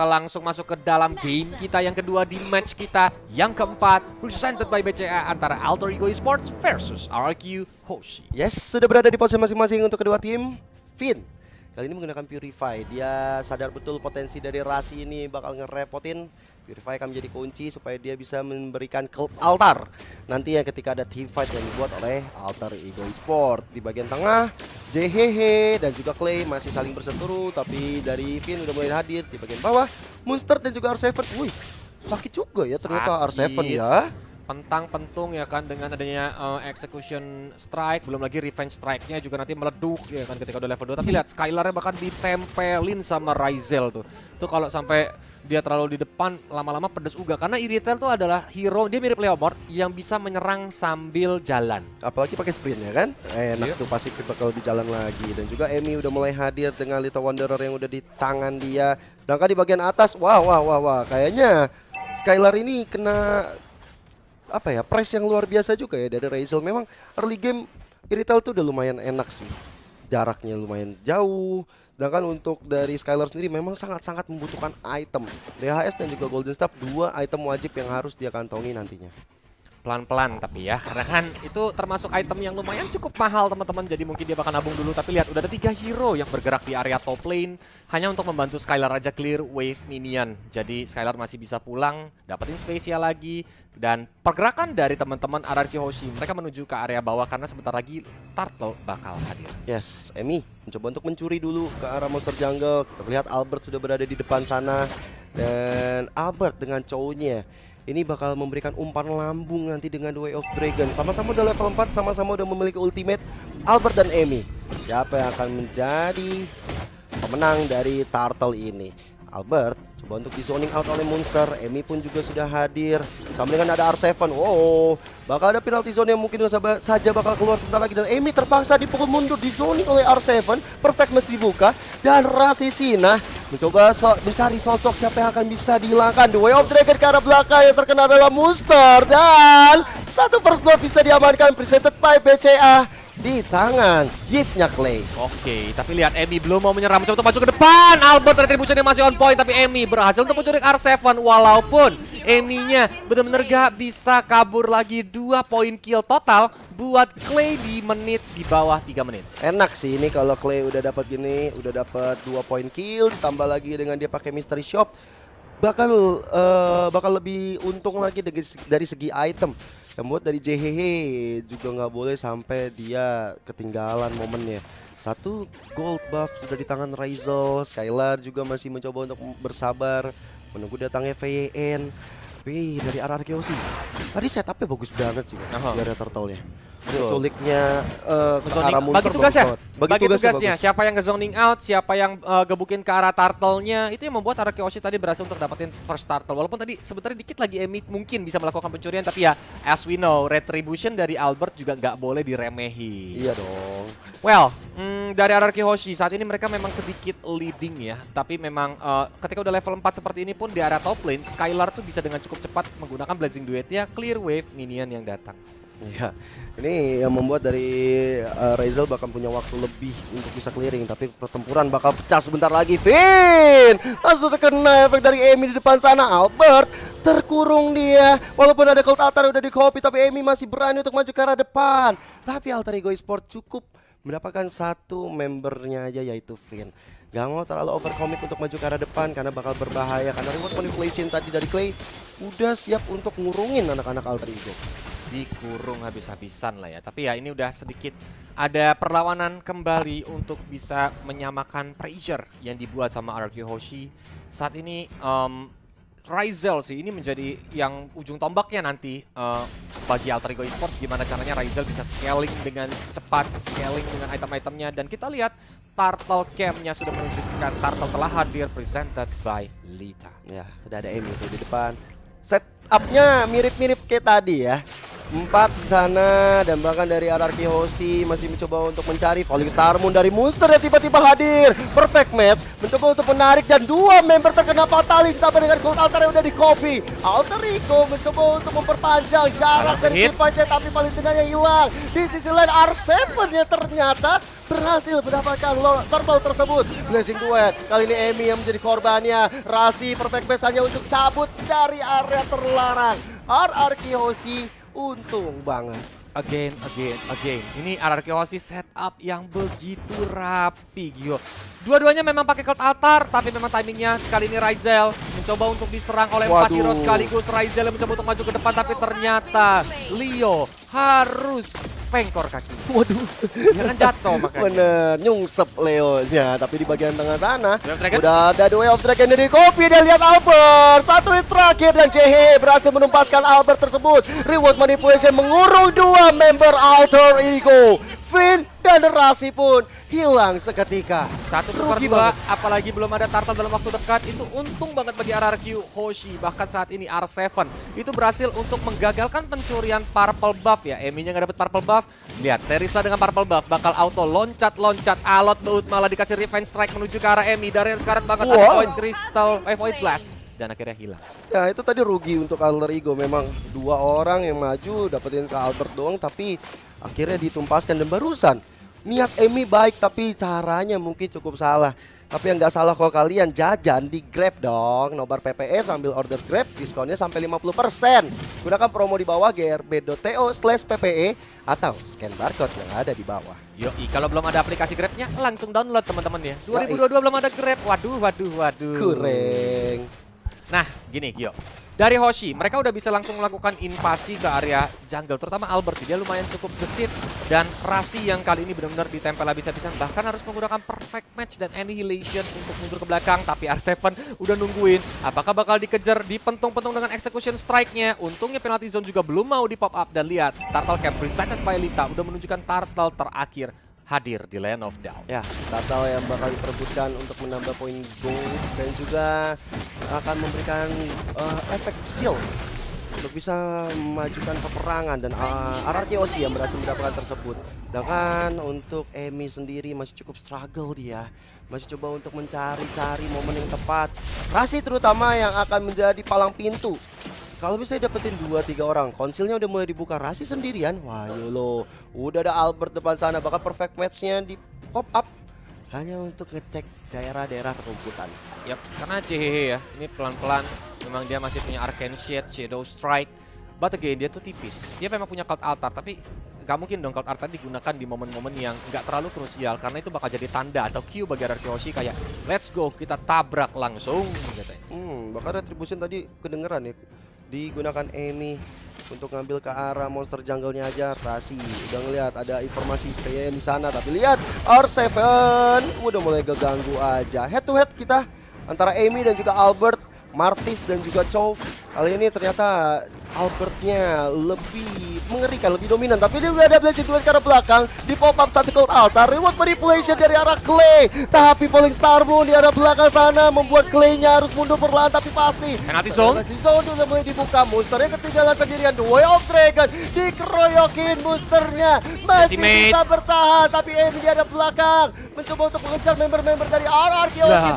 langsung masuk ke dalam game kita yang kedua di match kita yang keempat, presented by BCA antara Alter Ego Esports versus RRQ Hoshi. Yes, sudah berada di posisi masing-masing untuk kedua tim. Finn kali ini menggunakan Purify. Dia sadar betul potensi dari Rasi ini bakal ngerepotin. Purify akan menjadi kunci supaya dia bisa memberikan cult altar nantinya ketika ada team fight yang dibuat oleh Alter Ego Esports. Di bagian tengah, JHH dan juga Clay masih saling berseteru, tapi dari Finn udah mulai hadir. Di bagian bawah, Monster dan juga R7. Wih, sakit juga ya ternyata R7 ya. Pentang-pentung ya kan dengan adanya execution strike, belum lagi revenge strike-nya juga nanti meleduk ya kan ketika udah level 2. Tapi lihat Skylar-nya bahkan ditempelin sama Ryzel tuh. Tuh kalau sampai dia terlalu di depan lama-lama pedes juga karena Iritel tuh adalah hero, dia mirip Leomord yang bisa menyerang sambil jalan. Apalagi pakai sprint ya kan? Enak tuh pasti bakal lebih jalan lagi. Dan juga Emi udah mulai hadir dengan Little Wanderer yang udah di tangan dia. Sedangkan di bagian atas, wah kayaknya Skylar ini kena apa ya, press yang luar biasa juga ya dari Ryzel. Memang early game Iritel tuh udah lumayan enak sih, jaraknya lumayan jauh. Sedangkan untuk dari Skylar sendiri memang sangat-sangat membutuhkan item DHS dan juga Golden Staff, dua item wajib yang harus dia kantongi nantinya. Pelan-pelan tapi ya, karena kan itu termasuk item yang lumayan cukup mahal teman-teman. Jadi mungkin dia bakal nabung dulu. Tapi lihat udah ada 3 hero yang bergerak di area top lane hanya untuk membantu Skylar aja clear wave minion. Jadi Skylar masih bisa pulang, dapetin spesial lagi. Dan pergerakan dari teman-teman RRQ Hoshi, mereka menuju ke area bawah karena sebentar lagi Turtle bakal hadir. Yes, Emi mencoba untuk mencuri dulu ke arah monster jungle. Kita lihat Albert sudah berada di depan sana. Dan Albert dengan cowoknya ini bakal memberikan umpan lambung nanti dengan The Way of Dragon. Sama-sama udah level 4, sama-sama udah memiliki ultimate. Albert dan Emi, siapa yang akan menjadi pemenang dari Turtle ini? Albert coba untuk di zoning out oleh Monster. Emi pun juga sudah hadir. Sama dengan ada R7. Wow, bakal ada penalty zone yang mungkin saja bakal keluar sebentar lagi. Dan Emi terpaksa dipukul mundur di zoning oleh R7. Perfect mesti dibuka. Dan Rasisina mencoba mencari sosok siapa yang akan bisa dihilangkan. The Way of Dragon ke arah belakang yang terkena adalah Monster. Dan satu first blood bisa diamankan, presented by BCA di tangan giftnya Clay. Oke, tapi lihat Emi belum mau menyerah, mencoba untuk maju ke depan. Albert retributionnya masih on point, tapi Emi berhasil untuk mencuri R7 walaupun Eminya benar-benar gak bisa kabur lagi. 2 poin kill total buat Clay di menit di bawah 3 menit. Enak sih ini kalau Clay udah dapat gini, udah dapat 2 poin kill, ditambah lagi dengan dia pakai mystery shop, bakal lebih untung lagi dari segi item. Yang buat dari JHH juga nggak boleh sampai dia ketinggalan momennya. 1 gold buff sudah di tangan Ryzel. Skylar juga masih mencoba untuk bersabar menunggu datangnya VN. Tapi dari RRQ sih tadi setupnya bagus banget sih dari turtle-nya. Culiknya ke arah monster. Bagi tugas ya? Bagi tugasnya. bagus. Siapa yang nge-zoning out, siapa yang gebukin ke arah turtle-nya, itu yang membuat RRQ Hoshi tadi berhasil untuk dapetin first turtle. Walaupun tadi sebenarnya dikit lagi Emi mungkin bisa melakukan pencurian, tapi ya as we know, retribution dari Albert juga nggak boleh diremehi. Iya dong. Well, dari RRQ Hoshi saat ini mereka memang sedikit leading ya. Tapi memang ketika udah level 4 seperti ini pun di area top lane, Skylar tuh bisa dengan cukup cepat menggunakan Blazing Duetnya clear wave minion yang datang. Ya, ini yang membuat dari Ryzel bakal punya waktu lebih untuk bisa clearing. Tapi pertempuran bakal pecah sebentar lagi. Finn langsung terkena efek dari Emi di depan sana. Albert terkurung dia. Walaupun ada Cold Altar udah di copy, tapi Emi masih berani untuk maju ke arah depan. Tapi Alter Ego Esports cukup mendapatkan 1 membernya aja, yaitu Finn. Gak mau terlalu overcommit untuk maju ke arah depan karena bakal berbahaya. Karena reward manipulation tadi dari Clay udah siap untuk ngurungin anak-anak Alter Ego. Dikurung habis-habisan lah ya. Tapi ya ini udah sedikit ada perlawanan kembali untuk bisa menyamakan pressure yang dibuat sama RRQ Hoshi. Saat ini Ryzel sih ini menjadi yang ujung tombaknya nanti bagi Alter Ego Esports. Gimana caranya Ryzel bisa scaling dengan cepat, scaling dengan item-itemnya. Dan kita lihat Turtle Camp-nya sudah menunjukkan Turtle telah hadir, presented by Lita. Ya, udah ada Emi tuh di depan. Setupnya mirip-mirip kayak tadi ya. 4 di sana, dan bahkan dari RRQ Hoshi masih mencoba untuk mencari Falling Star Moon dari Monster yang tiba-tiba hadir. Perfect match, mencoba untuk menarik dan 2 member terkena fatality ditambah dengan Gold Altar yang udah di copy. Alter Ego mencoba untuk memperpanjang jarak dari tim fight tapi Valentinanya hilang. Di sisi lain R7 yang ternyata berhasil mendapatkan turtle tersebut. Blessing Duet, kali ini Emi yang menjadi korbannya. Rasi perfect match hanya untuk cabut dari area terlarang. RRQ Hoshi untung banget. Again. Ini RRQ Hoshi setup yang begitu rapi, Gio. Dua-duanya memang pakai Cult Altar, tapi memang timingnya sekali ini Ryzel mencoba untuk diserang oleh 4 hero sekaligus. Ryzel yang mencoba untuk maju ke depan, tapi ternyata Leo harus pengkor kaki. Waduh, Jangan jatuh makanya. bener, nyungsep Leonya. Tapi di bagian tengah sana Dragon? udah ada The Way of Dragon dari Kopi. Dan lihat Albert, satu hit terakhir dan JH berhasil menumpaskan Albert tersebut. Reward Manipulation mengurung 2 member Alter Ego. Finn dan Rasi pun hilang seketika. 1/2, apalagi belum ada turtle dalam waktu dekat. Itu untung banget bagi RRQ Hoshi. Bahkan saat ini R7 itu berhasil untuk menggagalkan pencurian purple buff ya. Emi-nya nggak dapet purple buff. Lihat, Terisla dengan purple buff bakal auto loncat-loncat. Alot Baut malah dikasih revenge strike menuju ke arah Emi. Dari yang sekarang banget ada Void Crystal, Void Blast. Dan akhirnya hilang. Ya itu tadi rugi untuk Alter Ego. Memang 2 orang yang maju dapetin ke Albert doang, tapi akhirnya ditumpaskan. Dan barusan niat Emi baik, tapi caranya mungkin cukup salah. Tapi yang nggak salah kalau kalian jajan di Grab dong. Nobar PPE sambil order Grab, diskonnya sampai 50%. Gunakan promo di bawah grb.to/ppe atau scan barcode yang ada di bawah. Yoi, kalau belum ada aplikasi Grab-nya langsung download teman-teman ya. 2022 belum ada Grab. Waduh. Kurang. Nah, gini Gio. Dari Hoshi, mereka udah bisa langsung melakukan invasi ke area jungle, terutama Albert sih. Dia lumayan cukup gesit, dan Rasi yang kali ini benar-benar ditempel habis-habisan, bahkan harus menggunakan perfect match dan annihilation untuk mundur ke belakang. Tapi R7 udah nungguin, apakah bakal dikejar, dipentung-pentung dengan execution strike-nya. Untungnya penalty zone juga belum mau di pop up, dan lihat, Turtle Camp presented by Lita udah menunjukkan turtle terakhir hadir di Land of Doubt. Ya, turtle yang bakal diperebutkan untuk menambah poin gold dan juga akan memberikan efek shield untuk bisa memajukan peperangan, dan RRQ Hoshi yang berhasil mendapatkan tersebut. Sedangkan untuk Emi sendiri masih cukup struggle dia. Masih coba untuk mencari-cari momen yang tepat. Rasi terutama yang akan menjadi palang pintu. Kalau bisa dapetin 2-3 orang, konsilnya udah mulai dibuka. Rasi sendirian, wah yolo. Udah ada Albert depan sana, bakal perfect match-nya di pop up hanya untuk ngecek daerah-daerah rumputan. Yap, karena CHH ya, ini pelan-pelan memang dia masih punya Arcane Shade, Shadow Strike. But again, dia tuh tipis. Dia memang punya Cult Altar, tapi gak mungkin dong Cult Altar digunakan di momen-momen yang gak terlalu krusial. Karena itu bakal jadi tanda atau cue bagi RRQ Hoshi kayak, let's go, kita tabrak langsung gitu. Bahkan Retribution tadi kedengeran ya. Digunakan Emi untuk ngambil ke arah monster jungle-nya aja. Rasi udah ngeliat ada informasi kayak di sana, tapi lihat R7 udah mulai keganggu aja. Head to head kita antara Emi dan juga Albert, Martis dan juga Chow. Kali ini ternyata Albertnya lebih mengerikan, lebih dominan. Tapi dia udah ada Blessing Duet ke arah belakang. Di pop up satu Cold Altar. Reward Manipulation dari arah Clay. Tapi Falling Star Moon di arah belakang sana membuat Clay-nya harus mundur perlahan. Tapi pasti Penalty zone. Penalty zone udah mulai dibuka. Monsternya ketinggalan sendirian. The Way of Dragon dikeroyokin monsternya. Masih bisa bertahan. Tapi Emi di arah belakang mencoba untuk mengejar member-member dari RRQ Hoshi.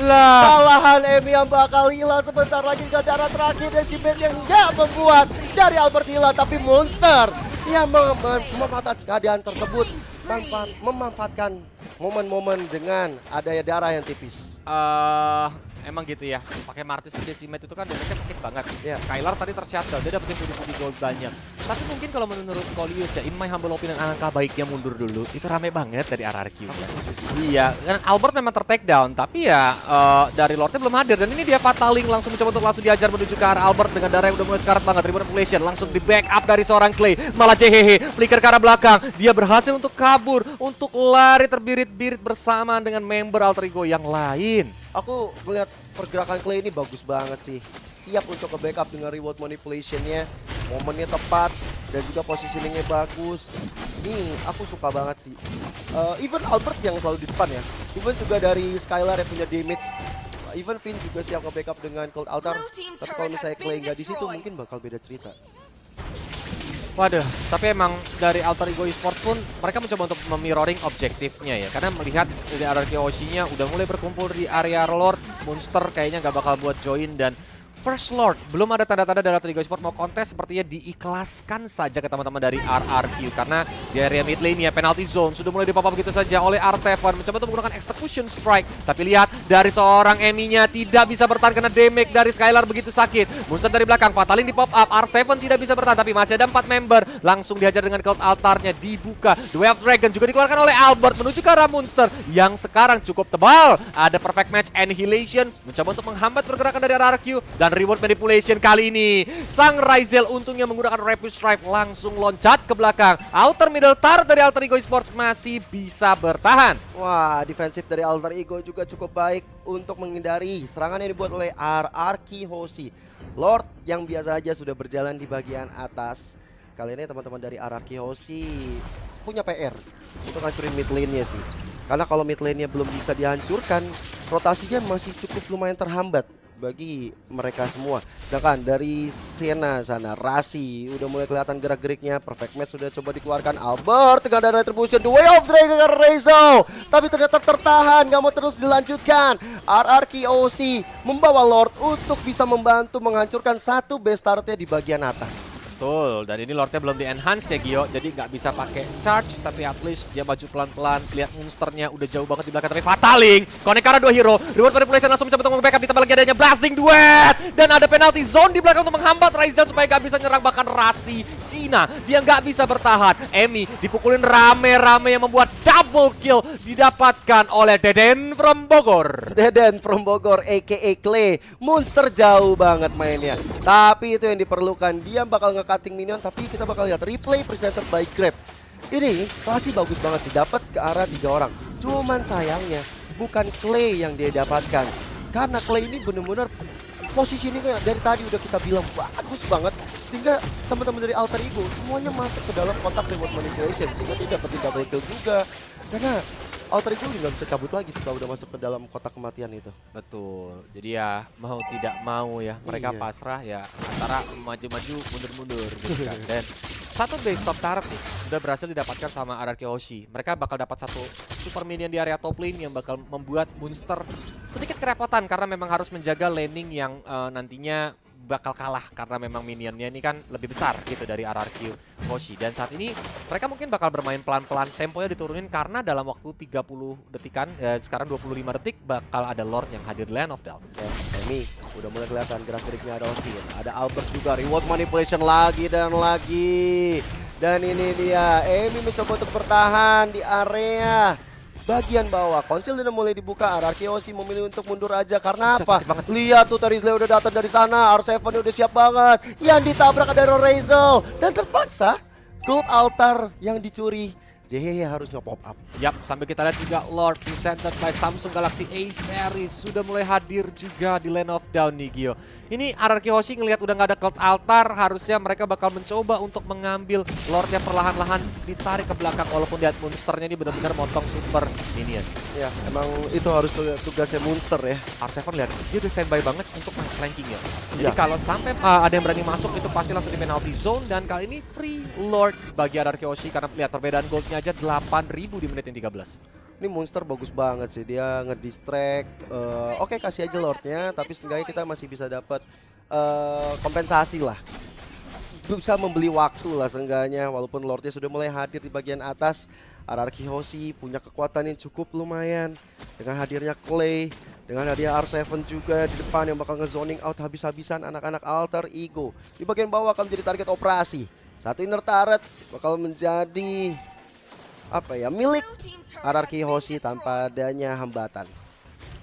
Malahan Emi yang bakal hilang sebentar lagi ke darah terakhir. Dan si yang nggak membuat dari Albert hilang, tapi Monster yang memanfaatkan keadaan tersebut, memanfaatkan momen-momen dengan adanya darah yang tipis. Emang gitu ya, pakai Martis ke Decimate itu kan damage-nya sakit banget. Yeah. Skylar tadi tershutdown, dia dapetin pundi-pundi gold banyak. Tapi mungkin kalau menurut Kolius ya, in my humble opinion, alangkah baiknya mundur dulu. Itu rame banget dari RRQ. Iya, kan Albert memang ter-takedown, tapi ya dari Lordnya belum hadir. Dan ini dia Fataling langsung mencoba untuk langsung diajar menuju ke arah Albert dengan darah yang udah mulai sekarat banget. Reward Manipulation langsung di backup dari seorang Clay. Malah CHH, flicker ke arah belakang. Dia berhasil untuk kabur, untuk lari terbirit-birit bersamaan dengan member Alter Ego yang lain. Aku melihat pergerakan Clay ini bagus banget sih. Siap untuk ke-backup dengan Reward Manipulation-nya. Momennya tepat dan juga positioningnya bagus. Ini aku suka banget sih. Even Albert yang selalu di depan ya. Even juga dari Skylar yang punya damage. Even Finn juga siap ke-backup dengan Cold Altar. Tapi kalau misalnya Clay nggak di situ mungkin bakal beda cerita. Waduh, tapi emang dari Alter Ego Esports pun mereka mencoba untuk memirroring objektifnya ya. Karena melihat dari RRQ Hoshi-nya udah mulai berkumpul di area Lord, Monster kayaknya nggak bakal buat join dan First Lord, belum ada tanda-tanda dari Alter Ego Esports mau kontes, sepertinya diikhlaskan saja ke teman-teman dari RRQ. Karena di area mid lane ya, penalty zone sudah mulai dipop-up begitu saja oleh R7. Mencoba untuk menggunakan execution strike. Tapi lihat, dari seorang Emi-nya tidak bisa bertahan karena damage dari Skylar begitu sakit. Munster dari belakang, Fatalin di pop-up, R7 tidak bisa bertahan. Tapi masih ada 4 member, langsung dihajar dengan Cloud Altarnya, dibuka. The Way of Dragon juga dikeluarkan oleh Albert menuju ke arah Munster yang sekarang cukup tebal. Ada perfect match Annihilation, mencoba untuk menghambat pergerakan dari RRQ. Dan reward manipulation kali ini sang Ryzel untungnya menggunakan Rapid Strike langsung loncat ke belakang. Outer middle tower dari Alter Ego Esports masih bisa bertahan. Wah, defensif dari Alter Ego juga cukup baik untuk menghindari serangan yang dibuat oleh RRQ Hoshi. Lord yang biasa aja sudah berjalan di bagian atas. Kali ini teman-teman dari RRQ Hoshi punya PR untuk hancurin mid lane-nya sih. Karena kalau mid lane-nya belum bisa dihancurkan, rotasinya masih cukup lumayan terhambat bagi mereka semua. Sedangkan dari Sena sana, Rasi udah mulai kelihatan gerak-geriknya. Perfect match sudah coba dikeluarkan Albert dengan ada retribution, The Way of Dragon Rezo, tapi ternyata tertahan, nggak mau terus dilanjutkan. RRQ Hoshi membawa Lord untuk bisa membantu menghancurkan satu base turret-nya di bagian atas. Betul, dan ini Lordnya belum di-enhance ya Gio, jadi nggak bisa pakai charge, tapi at least dia maju pelan-pelan. Lihat monsternya udah jauh banget di belakang, tapi Fataling connect karena 2 hero. Reward manipulation langsung mencoba untuk backup, ditambah lagi adanya Blasting Duet. Dan ada penalty zone di belakang untuk menghambat Ryzel supaya nggak bisa nyerang, bahkan Rasi, Sina, dia nggak bisa bertahan. Emi dipukulin rame-rame yang membuat double kill didapatkan oleh Deden from Bogor. Deden from Bogor aka Clay. Monster jauh banget mainnya, tapi itu yang diperlukan. Dia bakal nge-cutting minion, tapi kita bakal lihat replay presented by Grab. Ini klasik bagus banget sih, dapat ke arah 3 orang. Cuman sayangnya bukan Clay yang dia dapatkan, karena Clay ini bener-bener positioningnya dari tadi udah kita bilang bagus banget, sehingga teman-teman dari Alter Ego semuanya masuk ke dalam kotak reward manipulation, sehingga dia dapat double kill juga. Karena Alter Ego nggak bisa cabut lagi setelah udah masuk ke dalam kotak kematian itu. Betul, jadi ya mau tidak mau ya mereka Iya. pasrah ya antara maju-maju mundur-mundur gitu kan. Dan satu base top turret nih udah berhasil didapatkan sama RRQ Hoshi. Mereka bakal dapat satu super minion di area top lane yang bakal membuat Monster sedikit kerepotan karena memang harus menjaga laning yang nantinya bakal kalah karena memang minionnya ini kan lebih besar gitu dari RRQ Hoshi. Dan saat ini mereka mungkin bakal bermain pelan-pelan, temponya diturunin karena dalam waktu 30 detikan, sekarang 25 detik bakal ada Lord yang hadir di Land of Doubt. Yes, Emi udah mulai kelihatan gerak-geriknya ada Austin. Ada Albert juga, reward manipulation lagi dan lagi. Dan ini dia, Emi mencoba untuk bertahan di area bagian bawah. Konsil udah mulai dibuka, RRQ Hoshi memilih untuk mundur aja karena Bisa apa? sakit banget. Lihat tuh Tarizle udah datang dari sana, R7 udah siap banget. Yang ditabrak ada Rezo dan terpaksa Gold Altar yang dicuri. JHH harus nge-pop up. Yap, sambil kita lihat juga Lord presented by Samsung Galaxy A series sudah mulai hadir juga di Land of Down nih Gio. Ini RRQ Hoshi ngelihat udah nggak ada Cloud Altar, harusnya mereka bakal mencoba untuk mengambil Lordnya perlahan-lahan ditarik ke belakang walaupun lihat monsternya ini benar-benar motong super minion. Ya, emang itu harus tugasnya Monster ya. R7 lihat dia udah standby banget untuk main flanking ya. Jadi Ya. kalau sampai ada yang berani masuk itu pasti langsung di penalty zone dan kali ini free Lord bagi RRQ Hoshi karena lihat perbedaan goldnya aja 8.000 di menit yang 13. Ini Monster bagus banget sih, dia ngedistract. Oke, kasih aja Lordnya, tapi setidaknya kita masih bisa dapat kompensasi lah. Bisa membeli waktu lah seenggaknya, walaupun Lordnya sudah mulai hadir di bagian atas. RRQ Hoshi punya kekuatan yang cukup lumayan dengan hadirnya Clay, dengan hadirnya R7 juga di depan yang bakal ngezoning out habis-habisan anak-anak Alter Ego. Di bagian bawah akan menjadi target operasi. Satu inner turret bakal menjadi milik RRQ Hoshi tanpa adanya hambatan.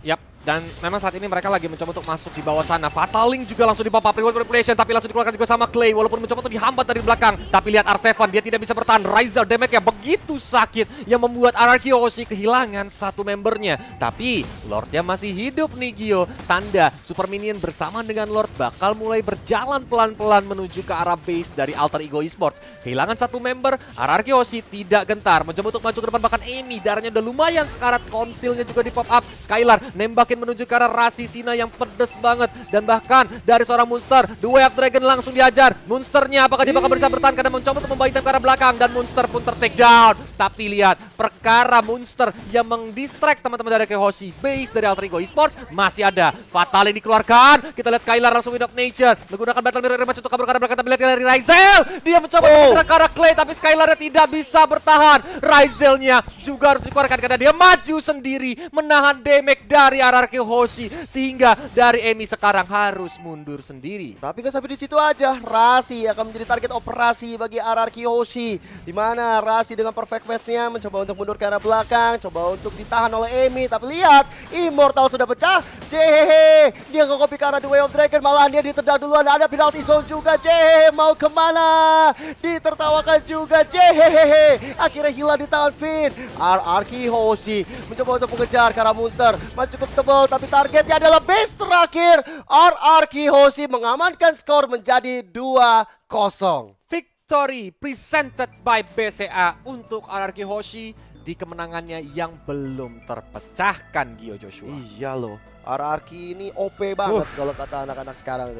Yap, dan memang saat ini mereka lagi mencoba untuk masuk di bawah sana. Fataling juga langsung di pop up reward manipulation, tapi langsung dikeluarkan juga sama Clay walaupun mencoba untuk dihambat dari belakang. Tapi lihat R7, dia tidak bisa bertahan. Ryzel damage-nya begitu sakit yang membuat RRQ Hoshi kehilangan satu membernya. Tapi Lordnya masih hidup nih Gio. Tanda super minion bersama dengan Lord bakal mulai berjalan pelan-pelan menuju ke arah base dari Alter Ego Esports. Kehilangan satu member, RRQ Hoshi tidak gentar mencoba untuk maju ke depan, bahkan Emi darahnya udah lumayan sekarat, konsilnya juga di pop up. Skylar nembakin Dragon menuju ke arah Rasisina yang pedes banget. Dan bahkan dari seorang Monster, The Way of Dragon langsung diajar. Monsternya apakah dia bakal bisa bertahan karena mencoba untuk membawa item ke arah belakang. Dan Monster pun ter-take down. Tapi lihat, perkara Monster yang mendistract teman-teman dari Hoshi. Base dari Alter Ego Esports masih ada. Fatal yang dikeluarkan. Kita lihat Skylar langsung Wind of Nature. Menggunakan Battle Mirror Rematch untuk kabur ke arah belakang. Tapi lihat dari Ryzel. Dia mencoba untuk ke arah Clay. Tapi Skylarnya tidak bisa bertahan. Ryzelnya juga harus dikeluarkan karena dia maju sendiri. Menahan damage dari RRQ Hoshi. Sehingga dari Emi sekarang harus mundur sendiri. Tapi kan sampai di situ aja, Rasi akan menjadi target operasi bagi RRQ Hoshi. Di mana Rasi dengan perfect match-nya mencoba untuk mundur ke arah belakang, coba untuk ditahan oleh Emi. Tapi lihat, Immortal sudah pecah. Jehehe, dia nge-copy ke arah The Way of Dragon, malahan dia ditendang duluan. Ada penalty zone juga, Jehehe mau kemana? Ditertawakan juga, Jehehe. Akhirnya hilang di tangan Finn. RRQ Hoshi mencoba untuk mengejar ke arah Monster. Masih cukup tebal, tapi targetnya adalah base terakhir. RRQ Hoshi mengamankan skor menjadi 2-0. Victory presented by BCA untuk RRQ Hoshi di kemenangannya yang belum terpecahkan, Gio Joshua. Iya loh, RRQ ini OP banget kalau kata anak-anak sekarang.